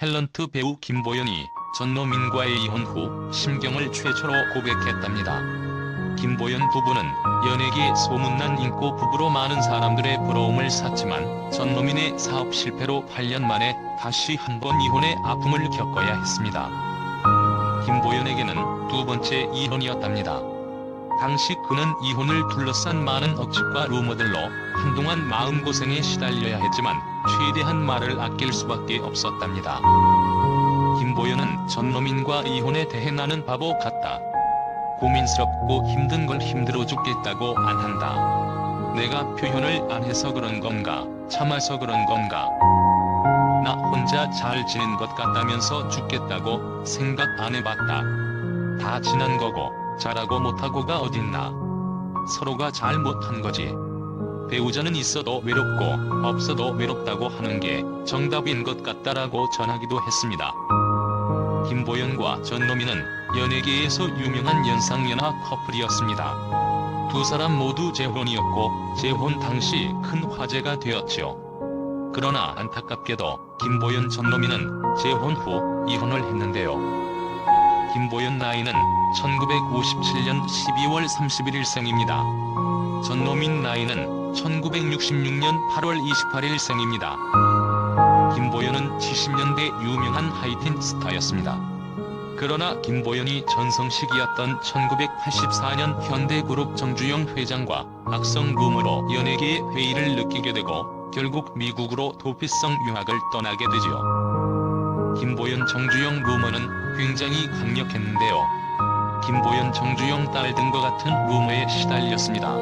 탤런트 배우 김보연이 전노민과의 이혼 후 심경을 최초로 고백했답니다. 김보연 부부는 연예계에 소문난 인고 부부로 많은 사람들의 부러움을 샀지만 전노민의 사업 실패로 8년 만에 다시 한 번 이혼의 아픔을 겪어야 했습니다. 김보연에게는 두 번째 이혼이었답니다. 당시 그는 이혼을 둘러싼 많은 억측과 루머들로 한동안 마음고생에 시달려야 했지만 최대한 말을 아낄 수밖에 없었답니다. 김보연은 전노민과 이혼에 대해 나는 바보 같다. 고민스럽고 힘든 걸 힘들어 죽겠다고 안 한다. 내가 표현을 안 해서 그런 건가, 참아서 그런 건가. 나 혼자 잘 지낸 것 같다면서 죽겠다고 생각 안 해봤다. 다 지난 거고 잘하고 못하고가 어딨나. 서로가 잘 못한 거지. 배우자는 있어도 외롭고 없어도 외롭다고 하는 게 정답인 것 같다라고 전하기도 했습니다. 김보연과 전노민은 연예계에서 유명한 연상연하 커플이었습니다. 두 사람 모두 재혼이었고 재혼 당시 큰 화제가 되었죠. 그러나 안타깝게도 김보연 전노민은 재혼 후 이혼을 했는데요. 김보연 나이는 1957년 12월 31일 생입니다. 전노민 나이는 1966년 8월 28일 생입니다. 김보연은 70년대 유명한 하이틴 스타였습니다. 그러나 김보연이 전성시기였던 1984년 현대그룹 정주영 회장과 악성 루머로 연예계의 회의를 느끼게 되고 결국 미국으로 도피성 유학을 떠나게 되죠. 김보연 정주영 루머는 굉장히 강력했는데요. 김보연 정주영 딸 등과 같은 루머에 시달렸습니다.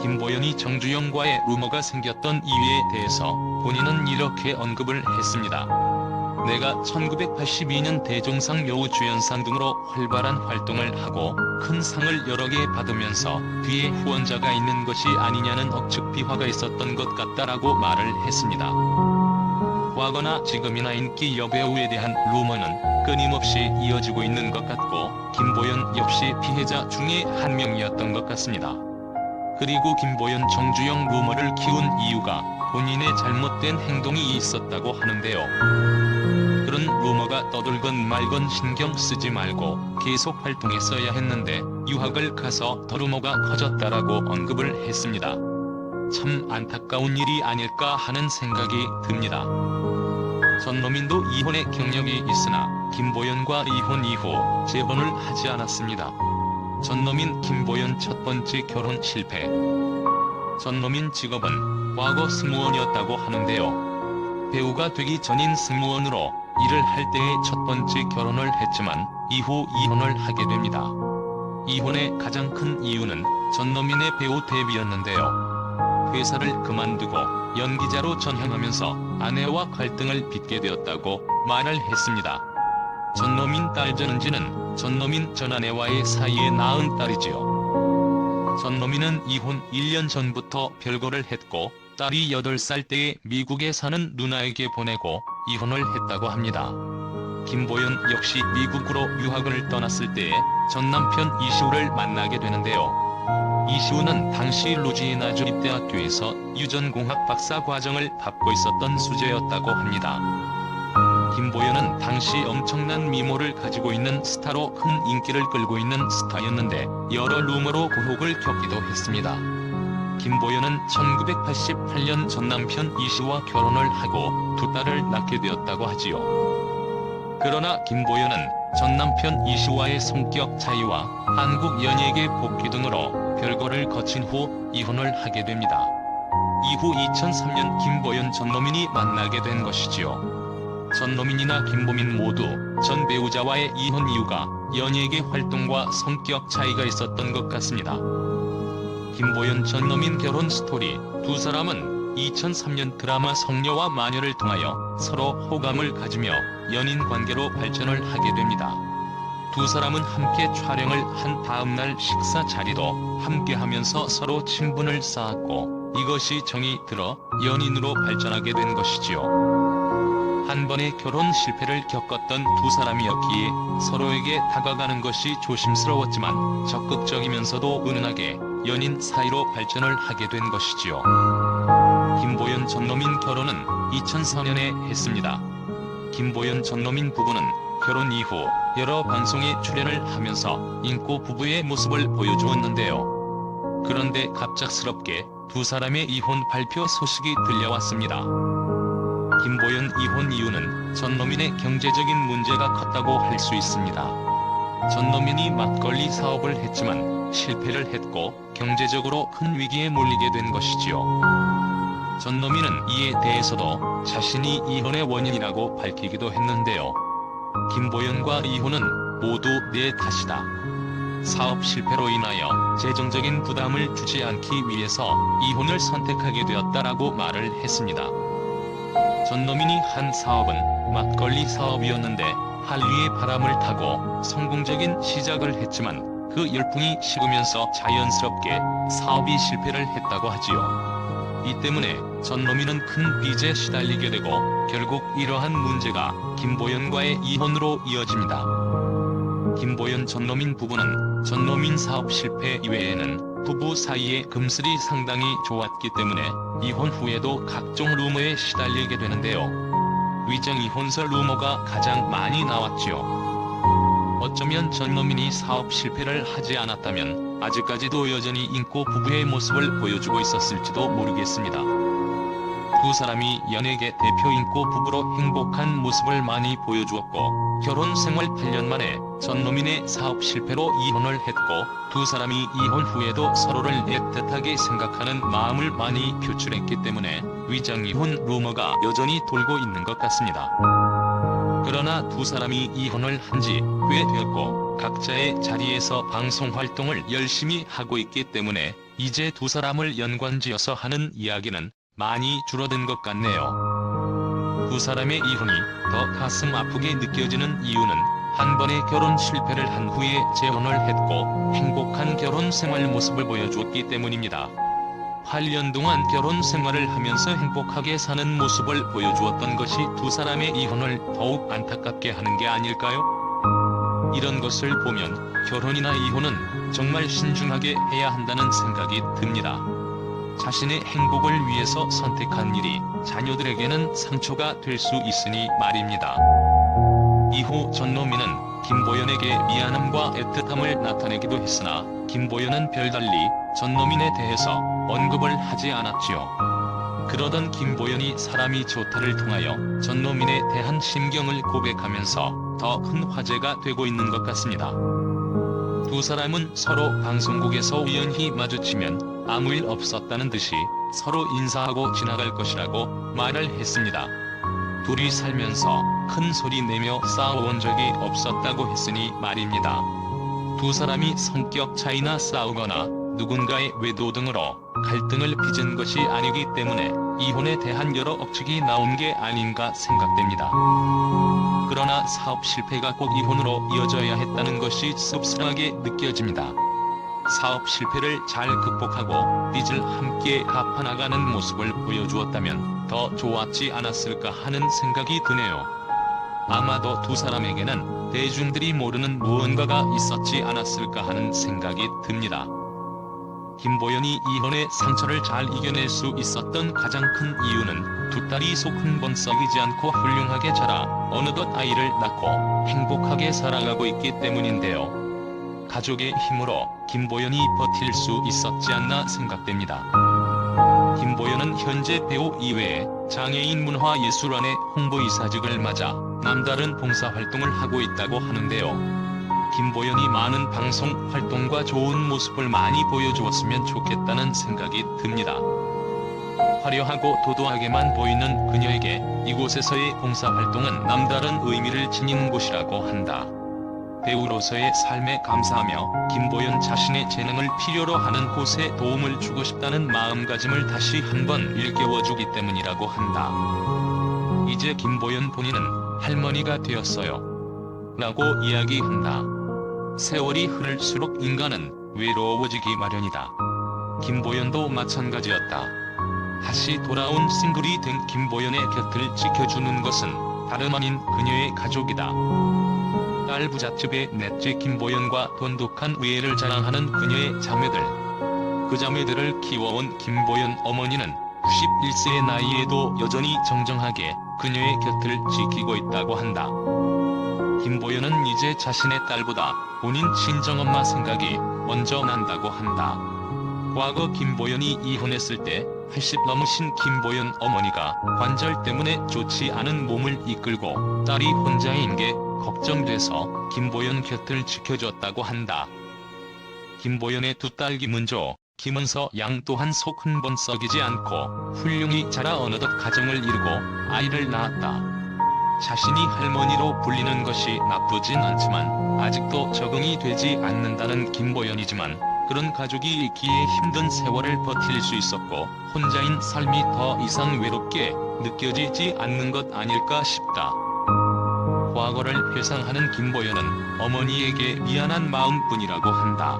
김보연이 정주영과의 루머가 생겼던 이유에 대해서 본인은 이렇게 언급을 했습니다. 내가 1982년 대종상 여우주연상 등으로 활발한 활동을 하고 큰 상을 여러 개 받으면서 뒤에 후원자가 있는 것이 아니냐는 억측 비화가 있었던 것 같다라고 말을 했습니다. 과거나 지금이나 인기 여배우에 대한 루머는 끊임없이 이어지고 있는 것 같고 김보연 역시 피해자 중에 한 명이었던 것 같습니다. 그리고 김보연 정주영 루머를 키운 이유가 본인의 잘못된 행동이 있었다고 하는데요. 그런 루머가 떠들건 말건 신경 쓰지 말고 계속 활동했어야 했는데 유학을 가서 더 루머가 커졌다라고 언급을 했습니다. 참 안타까운 일이 아닐까 하는 생각이 듭니다. 전노민도 이혼의 경력이 있으나 김보연과 이혼 이후 재혼을 하지 않았습니다. 전노민 김보연 첫 번째 결혼 실패. 전노민 직업은 과거 승무원이었다고 하는데요. 배우가 되기 전인 승무원으로 일을 할 때의 첫 번째 결혼을 했지만 이후 이혼을 하게 됩니다. 이혼의 가장 큰 이유는 전노민의 배우 데뷔였는데요. 회사를 그만두고 연기자로 전향하면서 아내와 갈등을 빚게 되었다고 말을 했습니다. 전노민 딸 전은지는 전노민 전 아내와의 사이에 낳은 딸이지요. 전노민은 이혼 1년 전부터 별거를 했고 딸이 8살 때에 미국에 사는 누나에게 보내고 이혼을 했다고 합니다. 김보연 역시 미국으로 유학을 떠났을 때에 전 남편 이시우를 만나게 되는데요. 이시우는 당시 루지애나 주립대학교에서 유전공학 박사 과정을 받고 있었던 수재였다고 합니다. 김보연은 당시 엄청난 미모를 가지고 있는 스타로 큰 인기를 끌고 있는 스타였는데 여러 루머로 굴욕을 겪기도 했습니다. 김보연은 1988년 전남편 이시우와 결혼을 하고 두 딸을 낳게 되었다고 하지요. 그러나 김보연은 전남편 이시우와의 성격 차이와 한국 연예계 복귀 등으로 별거를 거친 후 이혼을 하게 됩니다. 이후 2003년 김보연 전노민이 만나게 된 것이지요. 전노민이나 김보민 모두 전 배우자와의 이혼 이유가 연예계 활동과 성격 차이가 있었던 것 같습니다. 김보연 전노민 결혼 스토리. 두 사람은 2003년 드라마 성녀와 마녀를 통하여 서로 호감을 가지며 연인 관계로 발전을 하게 됩니다. 두 사람은 함께 촬영을 한 다음날 식사 자리도 함께 하면서 서로 친분을 쌓았고 이것이 정이 들어 연인으로 발전하게 된 것이지요. 한 번의 결혼 실패를 겪었던 두 사람이었기에 서로에게 다가가는 것이 조심스러웠지만 적극적이면서도 은은하게 연인 사이로 발전을 하게 된 것이지요. 김보연 전노민 결혼은 2004년에 했습니다. 김보연 전노민 부부는 결혼 이후 여러 방송에 출연을 하면서 인고 부부의 모습을 보여주었는데요. 그런데 갑작스럽게 두 사람의 이혼 발표 소식이 들려왔습니다. 김보연 이혼 이유는 전노민의 경제적인 문제가 컸다고 할 수 있습니다. 전노민이 막걸리 사업을 했지만 실패를 했고 경제적으로 큰 위기에 몰리게 된 것이지요. 전노민은 이에 대해서도 자신이 이혼의 원인이라고 밝히기도 했는데요. 김보연과 이혼은 모두 내 탓이다. 사업 실패로 인하여 재정적인 부담을 주지 않기 위해서 이혼을 선택하게 되었다라고 말을 했습니다. 전노민이 한 사업은 막걸리 사업이었는데 한류의 바람을 타고 성공적인 시작을 했지만 그 열풍이 식으면서 자연스럽게 사업이 실패를 했다고 하지요. 이 때문에 전노민은 큰 빚에 시달리게 되고 결국 이러한 문제가 김보연과의 이혼으로 이어집니다. 김보연 전노민 부부는 전노민 사업 실패 이외에는 부부 사이의 금슬이 상당히 좋았기 때문에 이혼 후에도 각종 루머에 시달리게 되는데요. 위장 이혼설 루머가 가장 많이 나왔지요. 어쩌면 전노민이 사업 실패를 하지 않았다면 아직까지도 여전히 인고 부부의 모습을 보여주고 있었을지도 모르겠습니다. 두 사람이 연예계 대표 인고 부부로 행복한 모습을 많이 보여주었고 결혼 생활 8년 만에 전노민의 사업 실패로 이혼을 했고 두 사람이 이혼 후에도 서로를 애틋하게 생각하는 마음을 많이 표출했기 때문에 위장 이혼 루머가 여전히 돌고 있는 것 같습니다. 그러나 두 사람이 이혼을 한 지 꽤 되었고 각자의 자리에서 방송 활동을 열심히 하고 있기 때문에 이제 두 사람을 연관지어서 하는 이야기는 많이 줄어든 것 같네요. 두 사람의 이혼이 더 가슴 아프게 느껴지는 이유는 한 번의 결혼 실패를 한 후에 재혼을 했고 행복한 결혼 생활 모습을 보여주었기 때문입니다. 8년 동안 결혼 생활을 하면서 행복하게 사는 모습을 보여주었던 것이 두 사람의 이혼을 더욱 안타깝게 하는 게 아닐까요? 이런 것을 보면 결혼이나 이혼은 정말 신중하게 해야 한다는 생각이 듭니다. 자신의 행복을 위해서 선택한 일이 자녀들에게는 상처가 될 수 있으니 말입니다. 이후 전노민은 김보연에게 미안함과 애틋함을 나타내기도 했으나 김보연은 별달리 전노민에 대해서 언급을 하지 않았지요. 그러던 김보연이 사람이 좋다를 통하여 전노민에 대한 심경을 고백하면서 더 큰 화제가 되고 있는 것 같습니다. 두 사람은 서로 방송국에서 우연히 마주치면 아무 일 없었다는 듯이 서로 인사하고 지나갈 것이라고 말을 했습니다. 둘이 살면서 큰 소리 내며 싸워본 적이 없었다고 했으니 말입니다. 두 사람이 성격 차이나 싸우거나 누군가의 외도 등으로 갈등을 빚은 것이 아니기 때문에 이혼에 대한 여러 억측이 나온 게 아닌가 생각됩니다. 그러나 사업 실패가 꼭 이혼으로 이어져야 했다는 것이 씁쓸하게 느껴집니다. 사업 실패를 잘 극복하고 빚을 함께 갚아나가는 모습을 보여주었다면 더 좋았지 않았을까 하는 생각이 드네요. 아마도 두 사람에게는 대중들이 모르는 무언가가 있었지 않았을까 하는 생각이 듭니다. 김보연이 이혼의 상처를 잘 이겨낼 수 있었던 가장 큰 이유는 두 딸이 속 한 번 썩이지 않고 훌륭하게 자라 어느덧 아이를 낳고 행복하게 살아가고 있기 때문인데요. 가족의 힘으로 김보연이 버틸 수 있었지 않나 생각됩니다. 김보연은 현재 배우 이외에 장애인 문화예술원의 홍보이사직을 맞아 남다른 봉사활동을 하고 있다고 하는데요. 김보연이 많은 방송 활동과 좋은 모습을 많이 보여주었으면 좋겠다는 생각이 듭니다. 화려하고 도도하게만 보이는 그녀에게 이곳에서의 봉사활동은 남다른 의미를 지니는 곳이라고 한다. 배우로서의 삶에 감사하며 김보연 자신의 재능을 필요로 하는 곳에 도움을 주고 싶다는 마음가짐을 다시 한번 일깨워주기 때문이라고 한다. 이제 김보연 본인은 할머니가 되었어요. 라고 이야기한다. 세월이 흐를수록 인간은 외로워지기 마련이다. 김보연도 마찬가지였다. 다시 돌아온 싱글이 된 김보연의 곁을 지켜주는 것은 다름 아닌 그녀의 가족이다. 딸 부잣집의 넷째 김보연과 돈독한 우애를 자랑하는 그녀의 자매들. 그 자매들을 키워온 김보연 어머니는 91세의 나이에도 여전히 정정하게 그녀의 곁을 지키고 있다고 한다. 김보연은 이제 자신의 딸보다 본인 친정엄마 생각이 먼저 난다고 한다. 과거 김보연이 이혼했을 때 80 넘으신 김보연 어머니가 관절 때문에 좋지 않은 몸을 이끌고 딸이 혼자인 게 걱정돼서 김보연 곁을 지켜줬다고 한다. 김보연의 두 딸 김은조, 김은서 양 또한 속 한 번 썩이지 않고 훌륭히 자라 어느덧 가정을 이루고 아이를 낳았다. 자신이 할머니로 불리는 것이 나쁘진 않지만 아직도 적응이 되지 않는다는 김보연이지만 그런 가족이 있기에 힘든 세월을 버틸 수 있었고 혼자인 삶이 더 이상 외롭게 느껴지지 않는 것 아닐까 싶다. 과거를 회상하는 김보연은 어머니에게 미안한 마음뿐이라고 한다.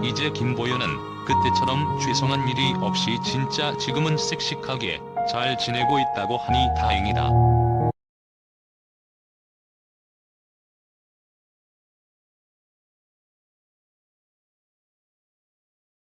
이제 김보연은 그때처럼 죄송한 일이 없이 진짜 지금은 씩씩하게 잘 지내고 있다고 하니 다행이다.